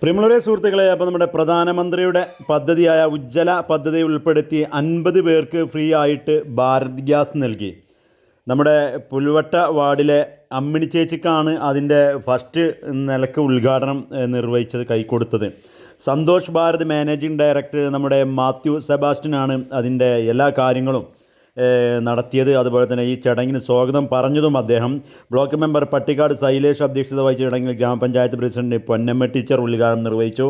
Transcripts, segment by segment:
പ്രിയമുള്ളവരെ സുഹൃത്തുക്കളെ, അപ്പോൾ നമ്മുടെ പ്രധാനമന്ത്രിയുടെ പദ്ധതിയായ ഉജ്ജ്വല പദ്ധതി ഉൾപ്പെടുത്തി 50 പേർക്ക് ഫ്രീ ആയിട്ട് ഭാരത് ഗ്യാസ് നൽകി. നമ്മുടെ പുൽവട്ട വാർഡിലെ അമ്മിണി ചേച്ചിക്കാണ് അതിൻ്റെ ഫസ്റ്റ് നിലക്ക് ഉദ്ഘാടനം നിർവഹിച്ചത്, കൈക്കൊടുത്തത്. സന്തോഷ് ഭാരത് മാനേജിംഗ് ഡയറക്ടർ നമ്മുടെ മാത്യു സെബാസ്റ്റ്യനാണ് അതിൻ്റെ എല്ലാ കാര്യങ്ങളും നടത്തിയത്. അതുപോലെ തന്നെ ഈ ചടങ്ങിന് സ്വാഗതം പറഞ്ഞതും അദ്ദേഹം. ബ്ലോക്ക് മെമ്പർ പട്ടിക്കാട് ശൈലേഷ് അധ്യക്ഷത വഹിച്ച ചടങ്ങിൽ ഗ്രാമപഞ്ചായത്ത് പ്രസിഡന്റ് പൊന്നമ്മ ടീച്ചർ ഉദ്ഘാടനം നിർവഹിച്ചു.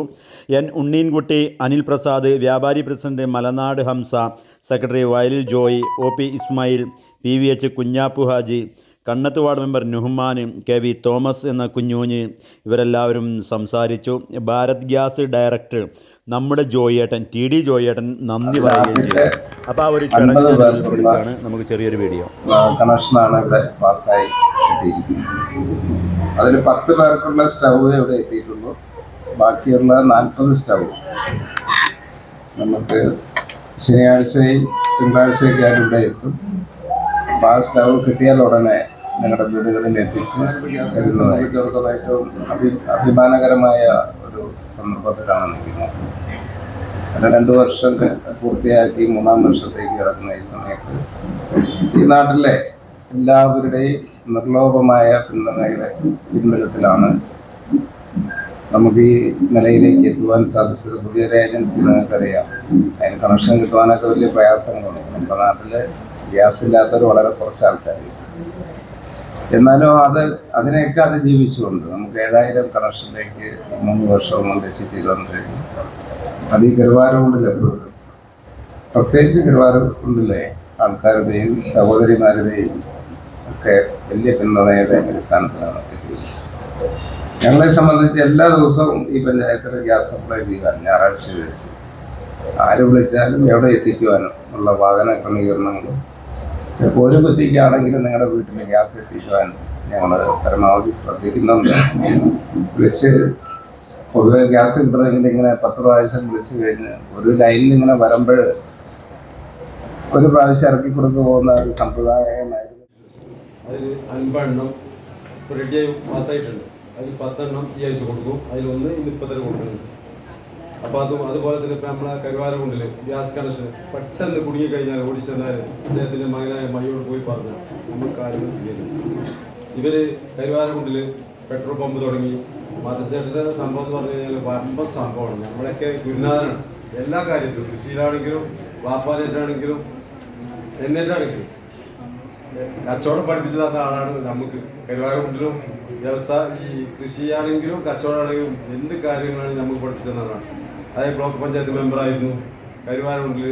എൻ ഉണ്ണീൻകുട്ടി, അനിൽ പ്രസാദ്, വ്യാപാരി പ്രസിഡന്റ് മലനാട് Hamza, secretary Vayalil Joy, O P Ismail, PVH Kunjappu Haji, Kannath ward member Nuhman, KV Thomas എന്ന കുഞ്ഞൂഞ്ഞ്, ഇവരെല്ലാവരും സംസാരിച്ചു. ഭാരത് ഗ്യാസ് ഡയറക്ടർ നമ്മുടെ ജോയിയേട്ടൻ TD ജോയിയേട്ടൻ നന്ദി പറയുകയും ചെയ്തു. അപ്പോൾ ആ ഒരു ചടങ്ങ് ഉൾപ്പെടുത്തിയാണ് നമുക്ക് ചെറിയൊരു വീഡിയോ. കണക്ഷനാണ് ഇവിടെ പാസ്സായി എത്തിയിരിക്കുന്നത്. അതിൽ 10 പേർക്കുള്ള സ്റ്റൗവ് ഇവിടെ എത്തിയിട്ടുള്ളൂ. ബാക്കിയുള്ള 40 സ്റ്റൗവ് നമുക്ക് ശനിയാഴ്ചയും തിങ്കളാഴ്ചയൊക്കെയായിട്ട് ഇവിടെ എത്തും. അപ്പോൾ ആ സ്റ്റൗവ് കിട്ടിയാൽ ഉടനെ ഞങ്ങളുടെ വീടുകളിൽ എത്തിച്ച് ഏറ്റവും അഭിമാനകരമായ ഒരു സന്ദർഭത്തിലാണ് നിൽക്കുന്നത്. അത് 2 വർഷം പൂർത്തിയാക്കി 3-ാം വർഷത്തേക്ക് കിടക്കുന്ന ഈ സമയത്ത് ഈ നാട്ടിലെ എല്ലാവരുടെയും നിർലോഭമായ പിന്തുണത്തിലാണ് നമുക്ക് ഈ നിലയിലേക്ക് എത്തുവാൻ സാധിച്ചത്. പുതിയൊരു ഏജൻസി നിങ്ങൾക്കറിയാം, അതിന് കണക്ഷൻ കിട്ടുവാനൊക്കെ വലിയ പ്രയാസങ്ങളുണ്ട്. നമ്മുടെ നാട്ടിൽ ഗ്യാസ് ഇല്ലാത്തവർ വളരെ കുറച്ച് ആൾക്കാർ. എന്നാലും അതിനെയൊക്കെ അതിജീവിച്ചുകൊണ്ട് നമുക്ക് 7000 കണക്ഷനിലേക്ക് 3 വർഷം കൊണ്ട് എത്തിച്ചേരുവാൻ കഴിഞ്ഞു. അത് ഈ കരുവാരക്കുണ്ടിലെത്തുന്നത്, പ്രത്യേകിച്ച് കരുവാരക്കുണ്ടിലെ ആൾക്കാരുടെയും സഹോദരിമാരുടെയും ഒക്കെ വലിയ പിന്തുണയുടെ അടിസ്ഥാനത്തിലാണ് എത്തിയത്. ഞങ്ങളെ സംബന്ധിച്ച് എല്ലാ ദിവസവും ഈ പഞ്ചായത്തിൽ ഗ്യാസ് സപ്ലൈ ചെയ്യാൻ ഞായറാഴ്ച കഴിച്ച് ആര് വിളിച്ചാലും എവിടെ എത്തിക്കുവാനും ഉള്ള വാഹന ക്രമീകരണങ്ങളും, ചിലപ്പോൾ ഒരു കുറ്റിക്കാണെങ്കിലും നിങ്ങളുടെ വീട്ടിൽ ഗ്യാസ് എത്തിക്കുവാൻ ഞങ്ങൾ പരമാവധി ശ്രദ്ധിക്കുന്നുണ്ട്. വിളിച്ച് പൊതുവെ ഗ്യാസ് കിട്ടണമെങ്കിൽ ഇങ്ങനെ 10 പ്രാവശ്യം വിളിച്ചു കഴിഞ്ഞ് ഒരു ലൈനിൽ ഇങ്ങനെ വരുമ്പോൾ ഒരു പ്രാവശ്യം ഇറക്കി കൊടുത്തു പോകുന്ന ഒരു സമ്പ്രദായമായിരുന്നു. അതിൽ 50 എണ്ണം റെഡിയായി പാസ്സായിട്ടുണ്ട്. അതിൽ 10 എണ്ണം ഈ ആഴ്ച കൊടുക്കും. അതിലൊന്ന് ഇന്ന് 30 കൊടുക്കുന്നുണ്ട്. അപ്പോൾ അതുപോലെ തന്നെ ഇപ്പം നമ്മളെ കരുവാരക്കുണ്ടിൽ ഗ്യാസ് കണക്ഷൻ പെട്ടെന്ന് കുടുങ്ങിക്കഴിഞ്ഞാൽ ഓടിച്ചെന്നാൽ അദ്ദേഹത്തിൻ്റെ മകനായ മയ്യോട് പോയി പറഞ്ഞു നമ്മൾ കാര്യങ്ങൾ സ്വീകരിച്ചു. ഇവർ കരുവാരക്കുണ്ടിൽ പെട്രോൾ പമ്പ് തുടങ്ങി. മാതൃചേട്ടൻ്റെ സംഭവം എന്ന് പറഞ്ഞു കഴിഞ്ഞാൽ വമ്പ സംഭവമാണ്. നമ്മളൊക്കെ ഗുരുനാഥനാണ് എല്ലാ കാര്യത്തിലും, കൃഷിയിലാണെങ്കിലും വാപ്പാനായിട്ടാണെങ്കിലും എന്നിട്ടാണെങ്കിലും കച്ചവടം പഠിപ്പിച്ചു തന്ന ആളാണ് നമുക്ക്. കരുവാരക്കുണ്ടിലും ഈ കൃഷിയാണെങ്കിലും കച്ചവടമാണെങ്കിലും എന്ത് കാര്യങ്ങളാണ് നമുക്ക് പഠിപ്പിച്ചു തന്ന ആളാണ്. അതായത് ബ്ലോക്ക് പഞ്ചായത്ത് മെമ്പറായിരുന്നു. കരുവാരക്കുണ്ടിൽ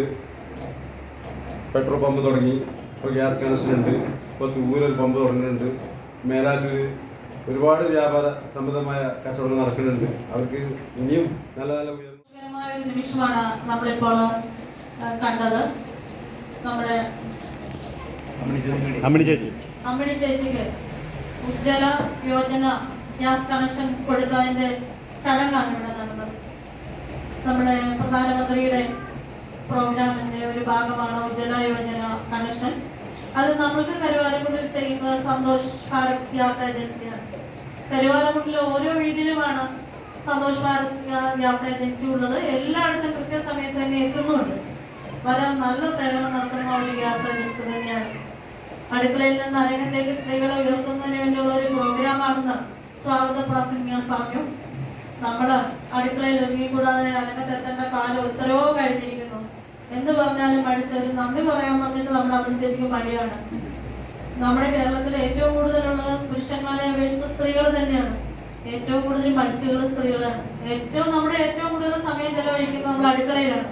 പെട്രോൾ പമ്പ് തുടങ്ങി. ഇപ്പോൾ ഗ്യാസ് കണക്ഷൻ ഉണ്ട്. ഇപ്പോൾ തൂരൽ പമ്പ് തുടങ്ങുന്നുണ്ട്. മേലാറ്റൂർ ഒരുപാട് വ്യാപാര സംബന്ധമായ കച്ചവടങ്ങൾ നടക്കുന്നുണ്ട്. അവർക്ക് ഇനിയും നല്ല നല്ല ഒരു നിമിഷമാണ് നമ്മളിപ്പോൾ കണ്ടത്. നമ്മുടെ അമ്മിണി ചേച്ചിക്ക് ഉജ്ജ്വല യോജന ഗ്യാസ് കണക്ഷൻ കൊടുത്തതിൻ്റെ ചടങ്ങാണ് ഇവിടെ നടന്നത്. നമ്മുടെ പ്രധാനമന്ത്രിയുടെ പ്രോഗ്രാമിൻ്റെ ഒരു ഭാഗമാണ് ഉജ്ജ്വല യോജന കണക്ഷൻ. അത് നമ്മൾക്ക് കരുവാരക്കുണ്ടിൽ ചെയ്യുന്നത് സന്തോഷ് ഭാരത് ഗ്യാസ് ഏജൻസിയാണ്. കരുവാരക്കുണ്ടിലെ ഓരോ വീട്ടിലുമാണ് സന്തോഷ് ഭാരത് ഗ്യാസ് ഏജൻസി ഉള്ളത്. എല്ലായിടത്തും കൃത്യസമയത്ത് തന്നെ എത്തുന്നുണ്ട്. നല്ല സേവനം നടത്തുന്ന ഒരു ഗ്യാസ് ഏജൻസി തന്നെയാണ്. അടുക്കളയിൽ നിന്ന് അരങ്ങത്തേക്ക് സ്ത്രീകളെ ഉയർത്തുന്നതിന് വേണ്ടിയുള്ള ഒരു പ്രോഗ്രാമാണെന്ന് സ്വാഗത പ്രസംഗികൾ പറഞ്ഞു. നമ്മൾ അടുക്കളയിൽ ഒരുങ്ങിക്കൂടാതെ അരങ്ങത്തെത്തേണ്ട കാലം എത്രയോ കഴിഞ്ഞിരിക്കുന്നു. എന്ത് പറഞ്ഞാലും പഠിച്ചൊരു നന്ദി പറയാൻ പറഞ്ഞിട്ട് നമ്മുടെ അമ്മിണി ചേച്ചിക്ക് മടിയാണ്. നമ്മുടെ കേരളത്തിൽ ഏറ്റവും കൂടുതലുള്ളത് പുരുഷന്മാരെ അപേക്ഷിച്ച് സ്ത്രീകൾ തന്നെയാണ്. ഏറ്റവും കൂടുതൽ പഠിച്ചുള്ള സ്ത്രീകളാണ്. നമ്മുടെ ഏറ്റവും കൂടുതൽ സമയം ചെലവഴിക്കുന്നത് നമ്മൾ അടുക്കളയിലാണ്.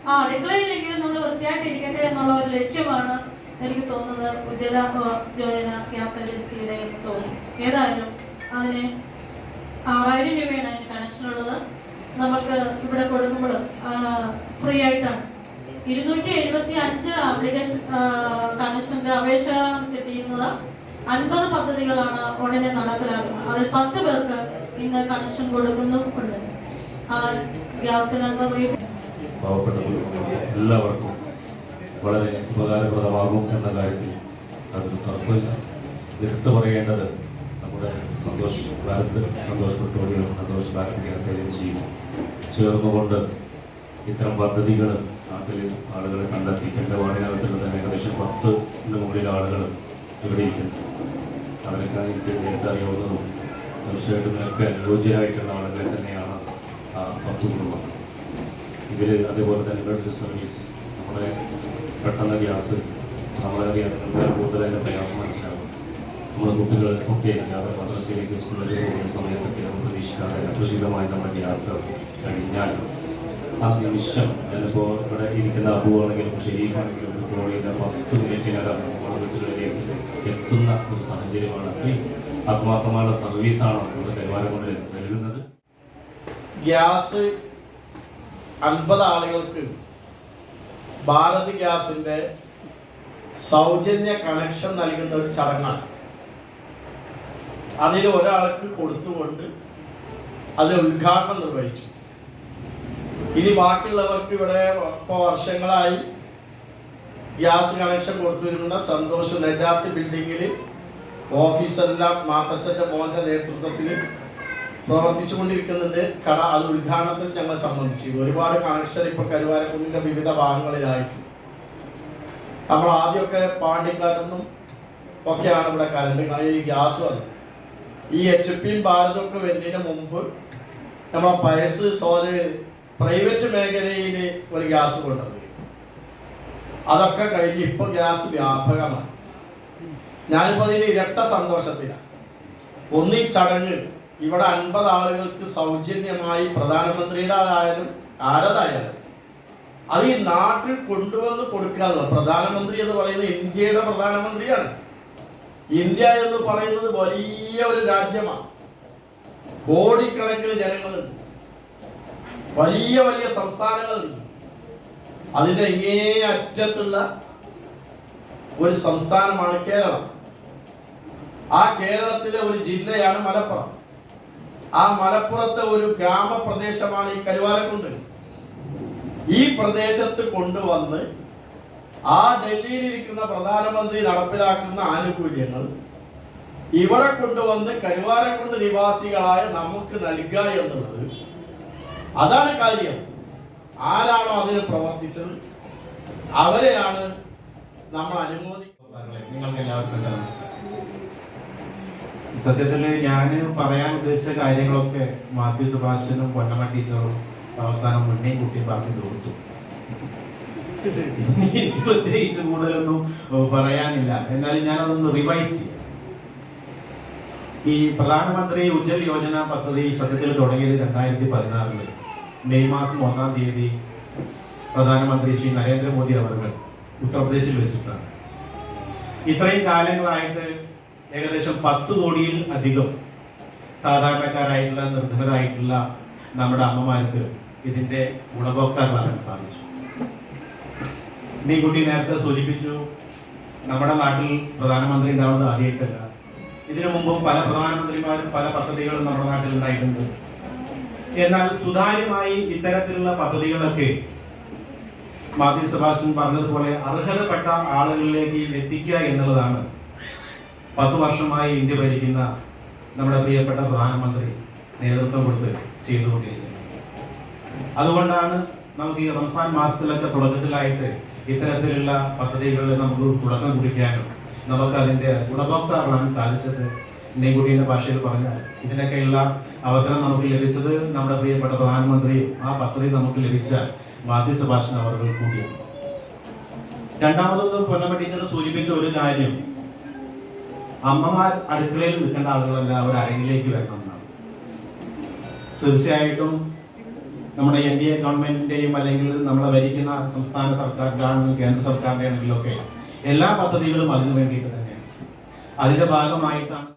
ആ അടുക്കളയിലെങ്കിലും നമ്മൾ വൃത്തിയായിട്ട് ഇരിക്കട്ടെ എന്നുള്ള ഒരു ലക്ഷ്യമാണ് എനിക്ക് തോന്നുന്നത് ഉജ്ജ്വല യോജന ഗ്യാസ് ഏജൻസിയുടെ എന്ന് തോന്നുന്നു. ഏതായാലും അതിന് 6000 രൂപയാണ് അതിന് കണക്ഷനുള്ളത്. നമുക്ക് ഇവിടെ കൊടുക്കുമ്പോൾ ഫ്രീ ആയിട്ടാണ്. 275 ആപ്ലിക്കേഷൻ കണക്ഷൻ്റെ അപേക്ഷ കിട്ടിയിരുന്നത്. 50 പദ്ധതികളാണ് ഉടനെ നടപ്പിലാക്കുന്നത്. അതിൽ 10 പേർക്ക് ഇന്ന് കണക്ഷൻ കൊടുക്കുന്നുമുണ്ട്. ഗ്യാസ് സിലിണ്ടർ എല്ലാവർക്കും വളരെ ഉപകാരപ്രദമാകും എന്ന കാര്യത്തിൽ അതൊരു തർക്കമില്ല. എടുത്തു പറയേണ്ടത് നമ്മുടെ സന്തോഷ് ഭാരത് സന്തോഷ് പെട്രോളിയം സന്തോഷ് ഭാരത് ഗ്യാസ് ഏജൻസിയും ചേർന്നുകൊണ്ട് ഇത്തരം പദ്ധതികൾ നാട്ടിൽ ആളുകളെ കണ്ടെത്തി എൻ്റെ വാർഡിനകത്തുള്ള തന്നെ ഏകദേശം 10 മുകളിൽ ആളുകൾ ഇവിടെ ഇരിക്കുന്നു. അവരൊക്കെ എനിക്ക് നേരത്തെ അറിയാവുന്നതും തീർച്ചയായിട്ടും ഇതിനൊക്കെ യോഗ്യരായിട്ടുള്ള ആളുകളെ തന്നെയാണ് ആ 10 കുടുംബം. ഇതിൽ അതേപോലെ തന്നെ ഇവരുടെ സർവീസ് നമ്മളെ പെട്ടെന്ന് ഗ്യാസ് നമ്മളറിയാൻ കൂടുതൽ അതിൻ്റെ പ്രയാസം മനസ്സിലാകും. നമ്മുടെ കുട്ടികൾ ഒക്കെ യാത്ര മദ്രസയിലേക്ക് സ്കൂളിലേക്ക് പോകുന്ന സമയത്തൊക്കെ നമ്മൾ പ്രതീക്ഷിക്കാതെ അപ്രതീക്ഷിതമായി നമ്മുടെ ഗ്യാസ് കഴിഞ്ഞാൽ ആ നിമിഷം ഞാനിപ്പോൾ ഇവിടെ ഇരിക്കുന്ന അബുവാണെങ്കിലും ഷെരീഫാണെങ്കിലും പെട്രോളിൻ്റെ 10 മിനിറ്റിനകം നമ്മുടെ വീട്ടുകളിലേക്ക് എത്തുന്ന ഒരു സാഹചര്യമാണ്. അത്രയും ആത്മാർത്ഥമായ സർവീസാണ് നമ്മുടെ കൈമാരം കൊണ്ട് നൽകുന്നത്. ഗ്യാസ് 50 ആളുകൾക്ക് ഭാരത് ഗ്യാസിൻ്റെ സൗജന്യ കണക്ഷൻ നൽകുന്ന ഒരു ചടങ്ങാണ്. അതിൽ ഒരാൾക്ക് കൊടുത്തുകൊണ്ട് അത് ഉദ്ഘാടനം നിർവഹിച്ചു. ഇനി ബാക്കിയുള്ളവർക്ക് ഇവിടെ ഇപ്പോൾ വർഷങ്ങളായി ഗ്യാസ് കണക്ഷൻ കൊടുത്തുവരുന്ന സന്തോഷ് നജാത്ത് ബിൽഡിങ്ങിൽ ഓഫീസെല്ലാം മാത്തച്ഛൻ്റെ മോൻ്റെ നേതൃത്വത്തിൽ പ്രവർത്തിച്ചു കൊണ്ടിരിക്കുന്നുണ്ട്. കട അത് ഉദ്ഘാടനത്തിൽ ഞങ്ങൾ സംബന്ധിച്ചു. ഒരുപാട് കണക്ഷൻ ഇപ്പോൾ കരുവാരക്കുണ്ടിൻ്റെ വിവിധ ഭാഗങ്ങളിലായിട്ട്. നമ്മൾ ആദ്യമൊക്കെ പാണ്ടിക്കാരൊന്നും ഒക്കെയാണ് ഇവിടെ കറണ്ട് ഈ ഗ്യാസ് വന്നത്. ഈ HP-യും ഭാരതമൊക്കെ വരുന്നതിന് മുമ്പ് നമ്മളെ പയസ് സോല് പ്രൈവറ്റ് മേഖലയിൽ ഒരു ഗ്യാസ് കൊണ്ടുവന്നു. അതൊക്കെ കഴിഞ്ഞ് ഇപ്പോൾ ഗ്യാസ് വ്യാപകമാണ്. ഞാനിപ്പോൾ അതിൽ ഇരട്ട സന്തോഷത്തിലാണ്. ഒന്ന്, ഈ ചടങ്ങ് ഇവിടെ 50 ആളുകൾക്ക് സൗജന്യമായി പ്രധാനമന്ത്രിയുടേതായാലും ആരതായാലും അത് ഈ നാട്ടിൽ കൊണ്ടുവന്ന് കൊടുക്കുക. പ്രധാനമന്ത്രി എന്ന് പറയുന്നത് ഇന്ത്യയുടെ പ്രധാനമന്ത്രിയാണ്. ഇന്ത്യ എന്ന് പറയുന്നത് വലിയ ഒരു രാജ്യമാണ്. കോടിക്കണക്കിന് ജനങ്ങളുണ്ട്, വലിയ വലിയ സംസ്ഥാനങ്ങളുണ്ട്. അതിൻ്റെ ഇങ്ങേ അറ്റത്തുള്ള ഒരു സംസ്ഥാനമാണ് കേരളം. ആ കേരളത്തിലെ ഒരു ജില്ലയാണ് മലപ്പുറം. ആ മലപ്പുറത്തെ ഒരു ഗ്രാമപ്രദേശമാണ് ഈ കരുവാരക്കുണ്ട്. ഈ പ്രദേശത്ത് കൊണ്ടുവന്ന് ആ ഡൽഹിയിലിരിക്കുന്ന പ്രധാനമന്ത്രി നടപ്പിലാക്കുന്ന ആനുകൂല്യങ്ങൾ ഇവിടെ കൊണ്ടുവന്ന് കരുവാരക്കുണ്ട് നിവാസികളായ നമുക്ക് നൽകുക എന്നുള്ളത് അതാണ് കാര്യം. ആരാണോ അതിന് പ്രവർത്തിച്ചത് അവരെയാണ് നമ്മൾ അനുമോദിക്കുന്നത്. നിങ്ങൾക്ക് എല്ലാവർക്കും നമസ്കാരം. സത്യത്തിൽ ഞാൻ പറയാൻ ഉദ്ദേശിച്ച കാര്യങ്ങളൊക്കെ മാത്യു സുഭാഷനും പൊന്നമ്മ ടീച്ചറും അവസാനം മുന്നേയും കുട്ടിയും പറഞ്ഞു കൊടുത്തു. പ്രത്യേകിച്ച് കൂടുതലൊന്നും പറയാനില്ല. എന്നാലും ഞാനതൊന്ന് റിവൈസ് ചെയ്യാം. ഈ പ്രധാനമന്ത്രി ഉജ്ജൽ യോജന പദ്ധതി സത്യത്തിൽ തുടങ്ങിയത് 2016 മെയ് മാസം 1-ാം തീയതി പ്രധാനമന്ത്രി ശ്രീ നരേന്ദ്രമോദി അവർ ഉത്തർപ്രദേശിൽ വെച്ചിട്ടാണ്. ഇത്രയും കാലങ്ങളായിട്ട് ഏകദേശം 10 കോടിയിൽ അധികം സാധാരണക്കാരായിട്ടുള്ള നിർധനരായിട്ടുള്ള നമ്മുടെ അമ്മമാർക്ക് ഇതിൻ്റെ ഗുണഭോക്താക്കളാകാൻ സാധിച്ചു. ഈ കുട്ടി നേരത്തെ സൂചിപ്പിച്ചു, നമ്മുടെ നാട്ടിൽ പ്രധാനമന്ത്രി ഉണ്ടാവുന്നത് ആദ്യമായിട്ടല്ല. ഇതിനു മുമ്പും പല പ്രധാനമന്ത്രിമാരും പല പദ്ധതികളും നമ്മുടെ നാട്ടിൽ ഉണ്ടായിട്ടുണ്ട്. എന്നാൽ സുതാര്യമായി ഇത്തരത്തിലുള്ള പദ്ധതികളൊക്കെ മാത്യു സെബാസ്റ്റ്യൻ പറഞ്ഞതുപോലെ അർഹതപ്പെട്ട ആളുകളിലേക്ക് എത്തിക്കുക എന്നുള്ളതാണ് 10 വർഷമായി ഇന്ത്യ ഭരിക്കുന്ന നമ്മുടെ പ്രിയപ്പെട്ട പ്രധാനമന്ത്രി നേതൃത്വം കൊടുത്ത് ചെയ്തുകൊണ്ടിരിക്കുന്നത്. അതുകൊണ്ടാണ് നമുക്ക് ഈ റംസാൻ മാസത്തിലൊക്കെ തുടക്കത്തിലായിട്ട് ഇത്തരത്തിലുള്ള പദ്ധതികളിൽ നമുക്ക് തുടക്കം കുറിക്കാനും നമുക്ക് അതിൻ്റെ ഗുണഭോക്താവാൻ സാധിച്ചത്. നെയ്കുട്ടിയുടെ ഭാഷയിൽ പറഞ്ഞാൽ ഇതിനൊക്കെയുള്ള അവസരം നമുക്ക് ലഭിച്ചത് നമ്മുടെ പ്രിയപ്പെട്ട പ്രധാനമന്ത്രിയും ആ പദ്ധതി നമുക്ക് ലഭിച്ച മാത്യു സെബാസ്റ്റ്യൻ അവർ കൂടിയാണ്. രണ്ടാമതൊന്ന് പൊന്നമ്മ ടീച്ചർ സൂചിപ്പിച്ച ഒരു കാര്യം, അമ്മമാർ അടുക്കളയിൽ നിൽക്കേണ്ട ആളുകളല്ല, അവർ അരങ്ങിലേക്ക് വരണം എന്നാണ്. തീർച്ചയായിട്ടും നമ്മുടെ NDA ഗവൺമെന്റിന്റെയും അല്ലെങ്കിൽ നമ്മളെ ഭരിക്കുന്ന സംസ്ഥാന സർക്കാരിലാണെങ്കിലും കേന്ദ്ര സർക്കാരിന്റെ ആണെങ്കിലൊക്കെ എല്ലാ പദ്ധതികളും അതിനു വേണ്ടിയിട്ട് തന്നെയാണ്. അതിന്റെ ഭാഗമായിട്ടാണ്